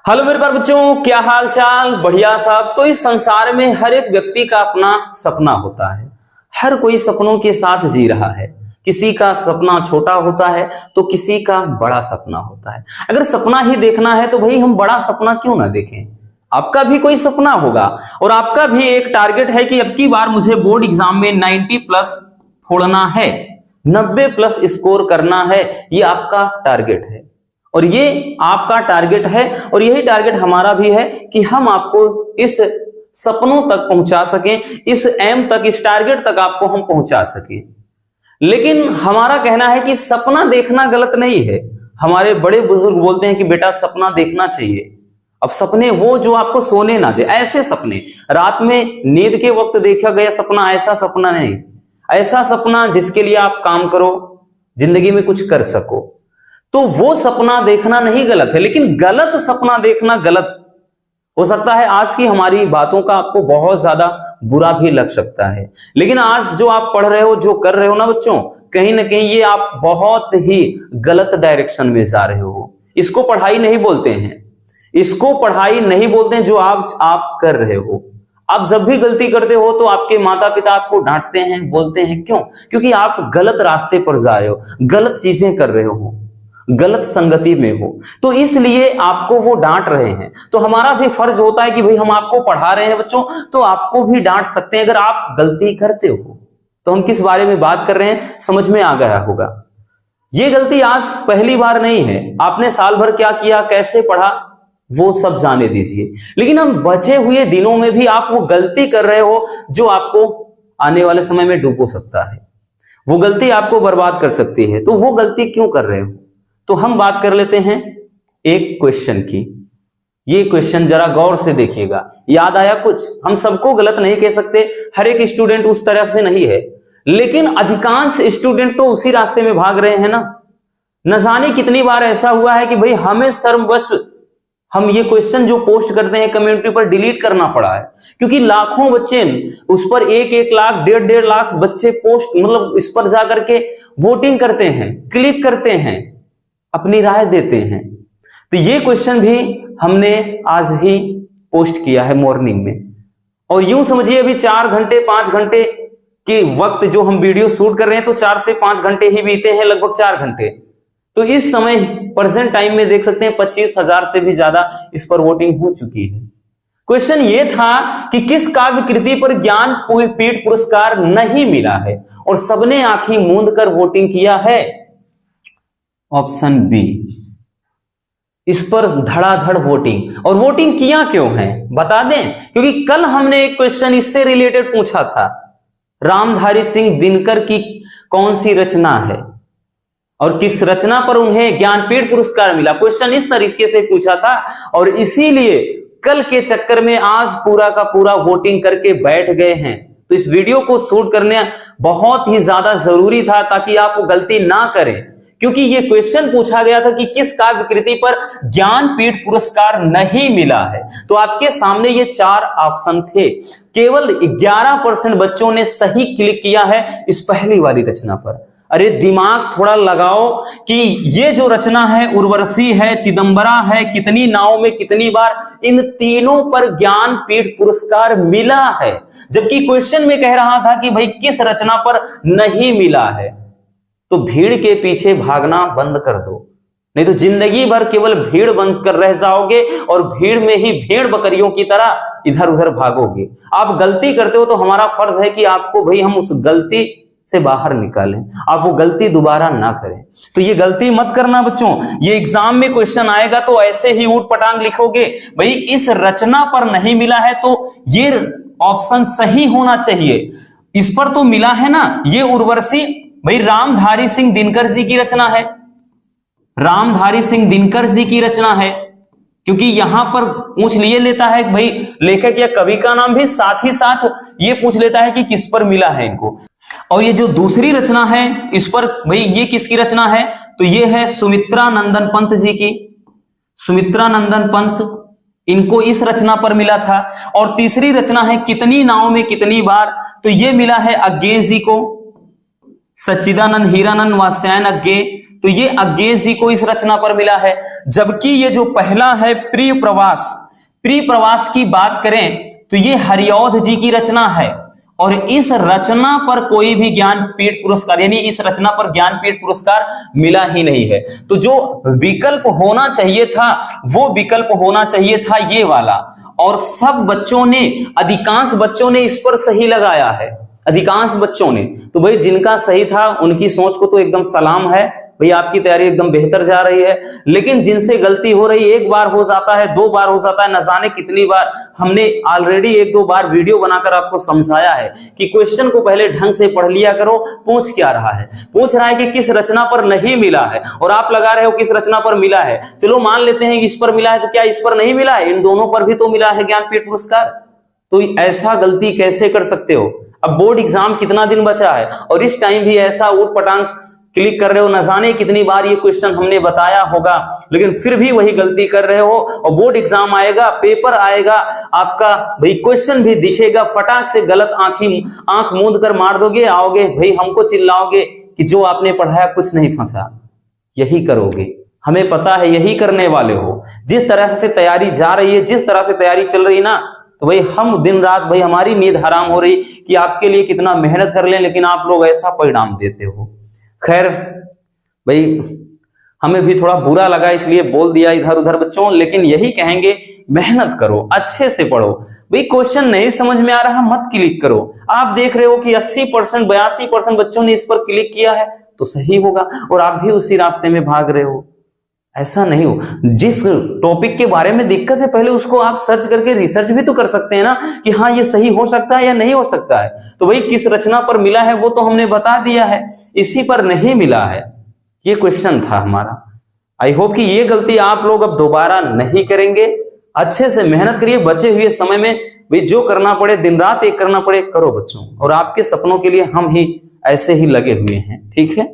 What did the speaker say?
Hello मेरे प्यारे बच्चों, क्या हाल चाल? बढ़िया साहब। तो इस संसार में हर एक व्यक्ति का अपना सपना होता है। हर कोई सपनों के साथ जी रहा है। किसी का सपना छोटा होता है तो किसी का बड़ा सपना होता है। अगर सपना ही देखना है तो भाई हम बड़ा सपना क्यों ना देखें। आपका भी कोई सपना होगा और आपका भी एक टारगेट है कि अब की बार मुझे बोर्ड एग्जाम में 90 प्लस फोड़ना है, 90 प्लस स्कोर करना है। ये आपका टारगेट है और ये आपका टारगेट है और यही टारगेट हमारा भी है कि हम आपको इस सपनों तक पहुंचा सकें, इस एम तक, इस टारगेट तक आपको हम पहुंचा सकें। लेकिन हमारा कहना है कि सपना देखना गलत नहीं है। हमारे बड़े बुजुर्ग बोलते हैं कि बेटा सपना देखना चाहिए। अब सपने वो जो आपको सोने ना दे, ऐसे सपने रात में नींद के वक्त देखा गया सपना, ऐसा सपना नहीं। ऐसा सपना जिसके लिए आप काम करो, जिंदगी में कुछ कर सको, तो वो सपना देखना नहीं गलत है। लेकिन गलत सपना देखना गलत हो सकता है। आज की हमारी बातों का आपको बहुत ज्यादा बुरा भी लग सकता है, लेकिन आज जो आप पढ़ रहे हो, जो कर रहे हो ना बच्चों, कहीं ना कहीं ये आप बहुत ही गलत डायरेक्शन में जा रहे हो। इसको पढ़ाई नहीं बोलते हैं, इसको पढ़ाई नहीं बोलते हैं जो आप कर रहे हो। आप जब भी गलती करते हो तो आपके माता पिता आपको डांटते हैं, बोलते हैं। क्यों? क्योंकि आप गलत रास्ते पर जा रहे हो, गलत चीजें कर रहे हो, गलत संगति में हो, तो इसलिए आपको वो डांट रहे हैं। तो हमारा भी फर्ज होता है कि भाई हम आपको पढ़ा रहे हैं बच्चों, तो आपको भी डांट सकते हैं अगर आप गलती करते हो। तो हम किस बारे में बात कर रहे हैं समझ में आ गया होगा। ये गलती आज पहली बार नहीं है। आपने साल भर क्या किया, कैसे पढ़ा, वो सब जाने दीजिए। लेकिन हम बचे हुए दिनों में भी आप वो गलती कर रहे हो जो आपको आने वाले समय में डूबो सकता है, वो गलती आपको बर्बाद कर सकती है। तो वो गलती क्यों कर रहे हो? तो हम बात कर लेते हैं एक क्वेश्चन की। ये क्वेश्चन जरा गौर से देखिएगा। याद आया कुछ? हम सबको गलत नहीं कह सकते, हर एक स्टूडेंट उस तरफ से नहीं है, लेकिन अधिकांश स्टूडेंट तो उसी रास्ते में भाग रहे हैं ना। न जाने कितनी बार ऐसा हुआ है कि भाई हमें शर्मवश हम ये क्वेश्चन जो पोस्ट करते हैं कम्युनिटी पर डिलीट करना पड़ा है, क्योंकि लाखों बच्चे उस पर 1-1 लाख 1.5 लाख बच्चे पोस्ट मतलब इस पर जाकर के वोटिंग करते हैं, क्लिक करते हैं, अपनी राय देते हैं। तो ये क्वेश्चन भी हमने आज ही पोस्ट किया है मॉर्निंग में, और यूं समझिए अभी 4 घंटे 5 घंटे के वक्त जो हम वीडियो शूट कर रहे हैं तो 4 से 5 घंटे ही बीते हैं, लगभग 4 घंटे। तो इस समय प्रेजेंट टाइम में देख सकते हैं 25,000 से भी ज्यादा इस पर वोटिंग हो चुकी है। क्वेश्चन ये था कि किस काव्य कृति पर ज्ञानपीठ पुरस्कार नहीं मिला है, और सबने आंखें मूंद कर वोटिंग किया है। ऑप्शन बी, इस पर धड़ाधड़ वोटिंग। और वोटिंग किया क्यों है बता दें, क्योंकि कल हमने एक क्वेश्चन इससे रिलेटेड पूछा था, रामधारी सिंह दिनकर की कौन सी रचना है और किस रचना पर उन्हें ज्ञानपीठ पुरस्कार मिला। क्वेश्चन इस तरीके से पूछा था, और इसीलिए कल के चक्कर में आज पूरा का पूरा वोटिंग करके बैठ गए हैं। तो इस वीडियो को शूट करने बहुत ही ज्यादा जरूरी था ताकि आप वो गलती ना करें, क्योंकि ये क्वेश्चन पूछा गया था कि किस काव्य कृति पर ज्ञानपीठ पुरस्कार नहीं मिला है। तो आपके सामने ये 4 ऑप्शन थे, केवल 11% बच्चों ने सही क्लिक किया है इस पहली वाली रचना पर। अरे दिमाग थोड़ा लगाओ कि ये जो रचना है उर्वशी है, चिदंबरा है, कितनी नाव में कितनी बार, इन तीनों पर ज्ञानपीठ पुरस्कार मिला है। जबकि क्वेश्चन में कह रहा था कि भाई किस रचना पर नहीं मिला है। तो भीड़ के पीछे भागना बंद कर दो, नहीं तो जिंदगी भर केवल भीड़ बंद कर रह जाओगे और भीड़ में ही भेड़ बकरियों की तरह इधर उधर भागोगे। आप गलती करते हो तो हमारा फर्ज है कि आपको भाई हम उस गलती से बाहर निकालें, आप वो गलती दोबारा ना करें। तो ये गलती मत करना बच्चों। ये एग्जाम में क्वेश्चन आएगा तो ऐसे ही ऊट पटांग लिखोगे, भाई इस रचना पर नहीं मिला है तो ये ऑप्शन सही होना चाहिए। इस पर तो मिला है ना, ये उर्वशी भाई रामधारी सिंह दिनकर जी की रचना है, रामधारी सिंह दिनकर जी की रचना है, क्योंकि यहां पर पूछ लिए लेता है भाई लेखक या कवि का नाम भी, साथ ही साथ ये पूछ लेता है कि किस पर मिला है इनको। और ये जो दूसरी रचना है इस पर भाई ये किसकी रचना है, तो ये है सुमित्रा नंदन पंत जी की। सुमित्रा नंदन पंत, इनको इस रचना पर मिला था। और तीसरी रचना है कितनी नाव में कितनी बार, तो ये मिला है अज्ञे जी को, सच्चिदानंद हीरानंद वात्स्यायन अज्ञे। तो ये अज्ञेय जी को इस रचना पर मिला है। जबकि ये जो पहला है प्रिय प्रवास की बात करें तो ये हरिऔध जी की रचना है, और इस रचना पर कोई भी ज्ञानपीठ पुरस्कार, यानी इस रचना पर ज्ञानपीठ पुरस्कार मिला ही नहीं है। तो जो विकल्प होना चाहिए था वो विकल्प होना चाहिए था ये वाला, और सब बच्चों ने, अधिकांश बच्चों ने इस पर सही लगाया है, अधिकांश बच्चों ने। तो भाई जिनका सही था उनकी सोच को तो एकदम सलाम है, भाई आपकी तैयारी एकदम बेहतर जा रही है। लेकिन जिनसे गलती हो रही, एक बार हो जाता है, दो बार हो जाता है, न जाने कितनी बार, हमने ऑलरेडी एक दो बार वीडियो बनाकर आपको समझाया है कि क्वेश्चन को पहले ढंग से पढ़ लिया करो। पूछ क्या रहा है, पूछ रहा है कि किस रचना पर नहीं मिला है, और आप लगा रहे हो किस रचना पर मिला है। चलो मान लेते हैं कि इस पर मिला है, तो क्या इस पर नहीं मिला है? इन दोनों पर भी तो मिला है ज्ञानपीठ पुरस्कार। तो ऐसा गलती कैसे कर सकते हो? अब बोर्ड एग्जाम कितना दिन बचा है, और इस टाइम भी ऐसा ऊट पटांग क्लिक कर रहे हो। न जाने कितनी बार ये क्वेश्चन हमने बताया होगा, लेकिन फिर भी वही गलती कर रहे हो। और बोर्ड एग्जाम आएगा, पेपर आएगा, आपका भाई क्वेश्चन भी दिखेगा, फटाक से गलत आंख मूंद कर मार दोगे, आओगे भाई हमको चिल्लाओगे कि जो आपने पढ़ाया कुछ नहीं फंसा। यही करोगे, हमें पता है यही करने वाले हो। जिस तरह से तैयारी जा रही है, जिस तरह से तैयारी चल रही ना, तो भाई हम दिन रात, भाई हमारी नींद हराम हो रही कि आपके लिए कितना मेहनत कर लें, लेकिन आप लोग ऐसा परिणाम देते हो। खैर भाई हमें भी थोड़ा बुरा लगा, इसलिए बोल दिया इधर उधर बच्चों, लेकिन यही कहेंगे मेहनत करो, अच्छे से पढ़ो। भाई क्वेश्चन नहीं समझ में आ रहा मत क्लिक करो। आप देख रहे हो कि 80% 82% बच्चों ने इस पर क्लिक किया है, तो सही होगा, और आप भी उसी रास्ते में भाग रहे हो। ऐसा नहीं हो। जिस टॉपिक के बारे में दिक्कत है पहले उसको आप सर्च करके रिसर्च भी तो कर सकते हैं ना, कि हाँ ये सही हो सकता है या नहीं हो सकता है। तो भाई किस रचना पर मिला है वो तो हमने बता दिया है, इसी पर नहीं मिला है, ये क्वेश्चन था हमारा। आई होप कि ये गलती आप लोग अब दोबारा नहीं करेंगे। अच्छे से मेहनत करिए, बचे हुए समय में भाई जो करना पड़े, दिन रात एक करना पड़े, करो बच्चों, और आपके सपनों के लिए हम ही ऐसे ही लगे हुए हैं। ठीक है।